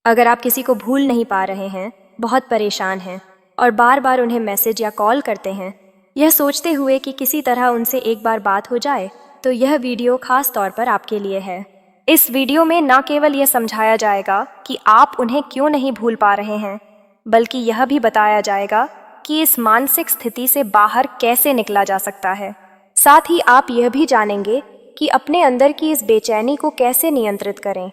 अगर आप किसी को भूल नहीं पा रहे हैं, बहुत परेशान हैं और बार बार उन्हें मैसेज या कॉल करते हैं, यह सोचते हुए कि किसी तरह उनसे एक बार बात हो जाए, तो यह वीडियो खास तौर पर आपके लिए है। इस वीडियो में न केवल यह समझाया जाएगा कि आप उन्हें क्यों नहीं भूल पा रहे हैं, बल्कि यह भी बताया जाएगा कि इस मानसिक स्थिति से बाहर कैसे निकला जा सकता है। साथ ही आप यह भी जानेंगे कि अपने अंदर की इस बेचैनी को कैसे नियंत्रित करें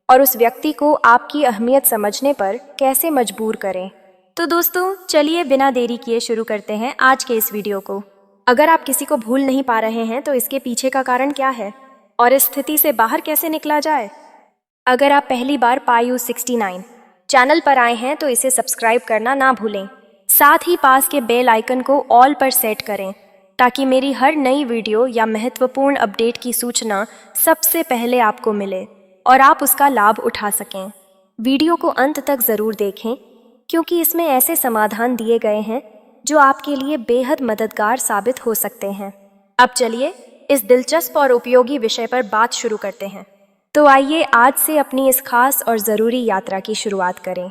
और उस व्यक्ति को आपकी अहमियत समझने पर कैसे मजबूर करें। तो दोस्तों, चलिए बिना देरी किए शुरू करते हैं आज के इस वीडियो को। अगर आप किसी को भूल नहीं पा रहे हैं तो इसके पीछे का कारण क्या है और इस स्थिति से बाहर कैसे निकला जाए। अगर आप पहली बार पायु 69 चैनल पर आए हैं तो इसे सब्सक्राइब करना ना भूलें। साथ ही पास के बेल आइकन को ऑल पर सेट करें ताकि मेरी हर नई वीडियो या महत्वपूर्ण अपडेट की सूचना सबसे पहले आपको मिले और आप उसका लाभ उठा सकें। वीडियो को अंत तक ज़रूर देखें क्योंकि इसमें ऐसे समाधान दिए गए हैं जो आपके लिए बेहद मददगार साबित हो सकते हैं। अब चलिए इस दिलचस्प और उपयोगी विषय पर बात शुरू करते हैं। तो आइए आज से अपनी इस खास और ज़रूरी यात्रा की शुरुआत करें।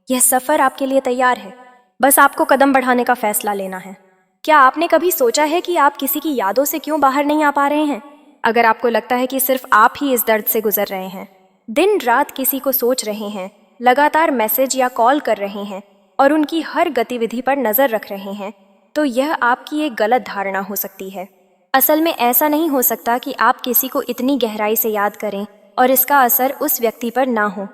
यह सफ़र आपके लिए तैयार है, बस आपको कदम बढ़ाने का फैसला लेना है। क्या आपने कभी सोचा है कि आप किसी की यादों से क्यों बाहर नहीं आ पा रहे हैं? अगर आपको लगता है कि सिर्फ आप ही इस दर्द से गुजर रहे हैं, दिन रात किसी को सोच रहे हैं, लगातार मैसेज या कॉल कर रहे हैं और उनकी हर गतिविधि पर नज़र रख रहे हैं, तो यह आपकी एक गलत धारणा हो सकती है। असल में ऐसा नहीं हो सकता कि आप किसी को इतनी गहराई से याद करें और इसका असर उस व्यक्ति पर ना हो।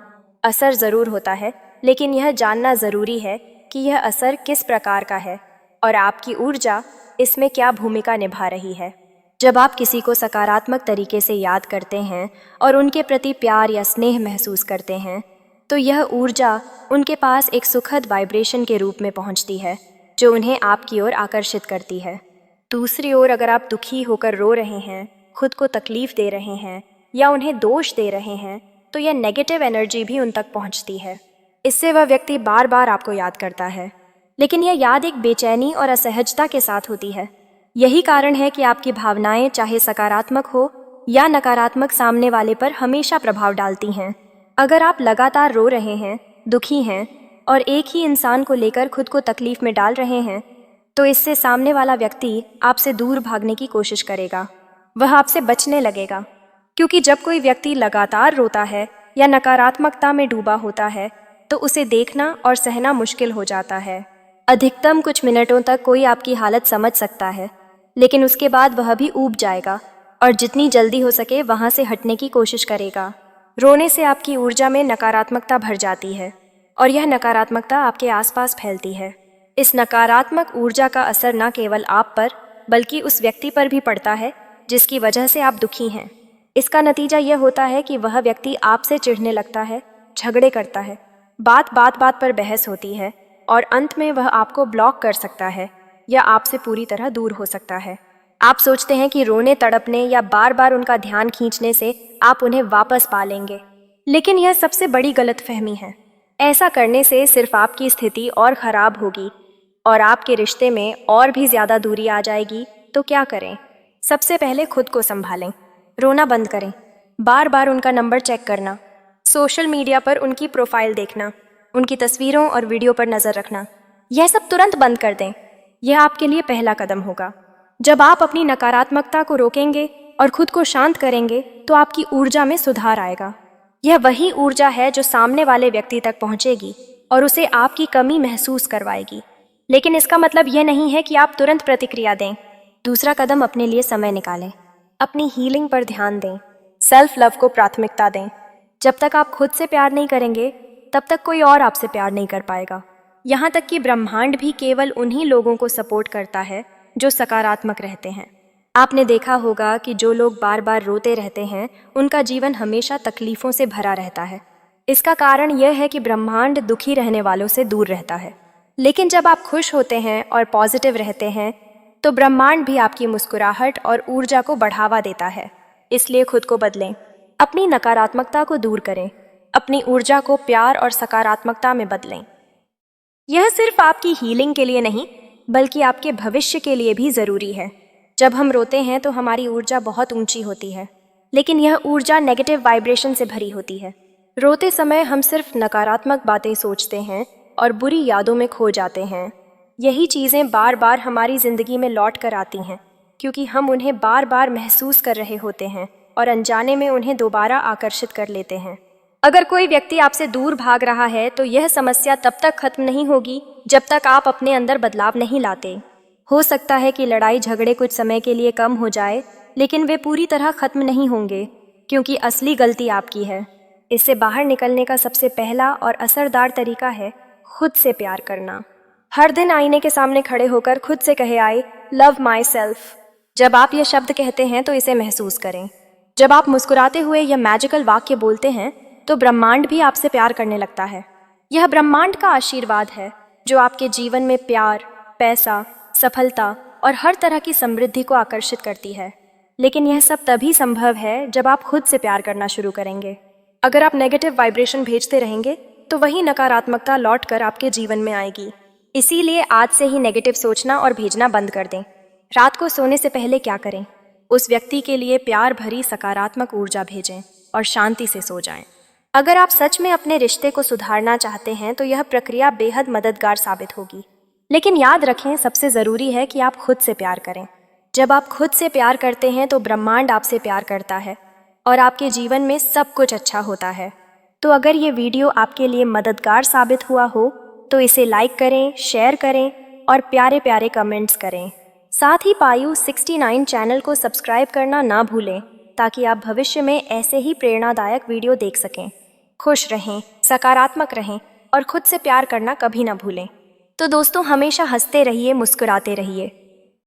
असर ज़रूर होता है, लेकिन यह जानना ज़रूरी है कि यह असर किस प्रकार का है और आपकी ऊर्जा इसमें क्या भूमिका निभा रही है। जब आप किसी को सकारात्मक तरीके से याद करते हैं और उनके प्रति प्यार या स्नेह महसूस करते हैं, तो यह ऊर्जा उनके पास एक सुखद वाइब्रेशन के रूप में पहुंचती है जो उन्हें आपकी ओर आकर्षित करती है। दूसरी ओर अगर आप दुखी होकर रो रहे हैं, खुद को तकलीफ दे रहे हैं या उन्हें दोष दे रहे हैं, तो यह नेगेटिव एनर्जी भी उन तक पहुंचती है। इससे वह व्यक्ति बार बार आपको याद करता है, लेकिन यह याद एक बेचैनी और असहजता के साथ होती है। यही कारण है कि आपकी भावनाएं चाहे सकारात्मक हो या नकारात्मक सामने वाले पर हमेशा प्रभाव डालती हैं। अगर आप लगातार रो रहे हैं, दुखी हैं और एक ही इंसान को लेकर खुद को तकलीफ में डाल रहे हैं, तो इससे सामने वाला व्यक्ति आपसे दूर भागने की कोशिश करेगा। वह आपसे बचने लगेगा, क्योंकि जब कोई व्यक्ति लगातार रोता है या नकारात्मकता में डूबा होता है तो उसे देखना और सहना मुश्किल हो जाता है। अधिकतम कुछ मिनटों तक कोई आपकी हालत समझ सकता है, लेकिन उसके बाद वह भी ऊब जाएगा और जितनी जल्दी हो सके वहाँ से हटने की कोशिश करेगा। रोने से आपकी ऊर्जा में नकारात्मकता भर जाती है और यह नकारात्मकता आपके आसपास फैलती है। इस नकारात्मक ऊर्जा का असर न केवल आप पर बल्कि उस व्यक्ति पर भी पड़ता है जिसकी वजह से आप दुखी हैं। इसका नतीजा यह होता है कि वह व्यक्ति आपसे चिढ़ने लगता है, झगड़े करता है, बात पर बहस होती है और अंत में वह आपको ब्लॉक कर सकता है या आपसे पूरी तरह दूर हो सकता है। आप सोचते हैं कि रोने, तड़पने या बार बार उनका ध्यान खींचने से आप उन्हें वापस पा लेंगे, लेकिन यह सबसे बड़ी गलतफहमी है। ऐसा करने से सिर्फ आपकी स्थिति और ख़राब होगी और आपके रिश्ते में और भी ज़्यादा दूरी आ जाएगी। तो क्या करें? सबसे पहले खुद को संभालें, रोना बंद करें, बार बार उनका नंबर चेक करना, सोशल मीडिया पर उनकी प्रोफाइल देखना, उनकी तस्वीरों और वीडियो पर नज़र रखना, यह सब तुरंत बंद कर दें। यह आपके लिए पहला कदम होगा। जब आप अपनी नकारात्मकता को रोकेंगे और खुद को शांत करेंगे तो आपकी ऊर्जा में सुधार आएगा। यह वही ऊर्जा है जो सामने वाले व्यक्ति तक पहुंचेगी और उसे आपकी कमी महसूस करवाएगी। लेकिन इसका मतलब यह नहीं है कि आप तुरंत प्रतिक्रिया दें। दूसरा कदम, अपने लिए समय निकालें, अपनी हीलिंग पर ध्यान दें, सेल्फ लव को प्राथमिकता दें। जब तक आप खुद से प्यार नहीं करेंगे तब तक कोई और आपसे प्यार नहीं कर पाएगा। यहाँ तक कि ब्रह्मांड भी केवल उन्हीं लोगों को सपोर्ट करता है जो सकारात्मक रहते हैं। आपने देखा होगा कि जो लोग बार बार रोते रहते हैं उनका जीवन हमेशा तकलीफ़ों से भरा रहता है। इसका कारण यह है कि ब्रह्मांड दुखी रहने वालों से दूर रहता है। लेकिन जब आप खुश होते हैं और पॉजिटिव रहते हैं तो ब्रह्मांड भी आपकी मुस्कुराहट और ऊर्जा को बढ़ावा देता है। इसलिए खुद को बदलें, अपनी नकारात्मकता को दूर करें, अपनी ऊर्जा को प्यार और सकारात्मकता में बदलें। यह सिर्फ आपकी हीलिंग के लिए नहीं बल्कि आपके भविष्य के लिए भी ज़रूरी है। जब हम रोते हैं तो हमारी ऊर्जा बहुत ऊंची होती है, लेकिन यह ऊर्जा नेगेटिव वाइब्रेशन से भरी होती है। रोते समय हम सिर्फ नकारात्मक बातें सोचते हैं और बुरी यादों में खो जाते हैं। यही चीज़ें बार बार हमारी ज़िंदगी में लौट कर आती हैं क्योंकि हम उन्हें बार बार महसूस कर रहे होते हैं और अनजाने में उन्हें दोबारा आकर्षित कर लेते हैं। अगर कोई व्यक्ति आपसे दूर भाग रहा है तो यह समस्या तब तक खत्म नहीं होगी जब तक आप अपने अंदर बदलाव नहीं लाते। हो सकता है कि लड़ाई झगड़े कुछ समय के लिए कम हो जाए, लेकिन वे पूरी तरह खत्म नहीं होंगे क्योंकि असली गलती आपकी है। इससे बाहर निकलने का सबसे पहला और असरदार तरीका है खुद से प्यार करना। हर दिन आईने के सामने खड़े होकर खुद से कहे, आई लव माई सेल्फ। जब आप यह शब्द कहते हैं तो इसे महसूस करें। जब आप मुस्कुराते हुए यह मैजिकल वाक्य बोलते हैं तो ब्रह्मांड भी आपसे प्यार करने लगता है। यह ब्रह्मांड का आशीर्वाद है जो आपके जीवन में प्यार, पैसा, सफलता और हर तरह की समृद्धि को आकर्षित करती है। लेकिन यह सब तभी संभव है जब आप खुद से प्यार करना शुरू करेंगे। अगर आप नेगेटिव वाइब्रेशन भेजते रहेंगे तो वही नकारात्मकता लौटकर आपके जीवन में आएगी। इसीलिए आज से ही नेगेटिव सोचना और भेजना बंद कर दें। रात को सोने से पहले क्या करें? उस व्यक्ति के लिए प्यार भरी सकारात्मक ऊर्जा भेजें और शांति से सो जाएं। अगर आप सच में अपने रिश्ते को सुधारना चाहते हैं तो यह प्रक्रिया बेहद मददगार साबित होगी। लेकिन याद रखें, सबसे ज़रूरी है कि आप खुद से प्यार करें। जब आप खुद से प्यार करते हैं तो ब्रह्मांड आपसे प्यार करता है और आपके जीवन में सब कुछ अच्छा होता है। तो अगर ये वीडियो आपके लिए मददगार साबित हुआ हो तो इसे लाइक करें, शेयर करें और प्यारे प्यारे कमेंट्स करें। साथ ही पायु 69 चैनल को सब्सक्राइब करना ना भूलें ताकि आप भविष्य में ऐसे ही प्रेरणादायक वीडियो देख सकें। खुश रहें, सकारात्मक रहें और खुद से प्यार करना कभी ना भूलें। तो दोस्तों, हमेशा हंसते रहिए, मुस्कुराते रहिए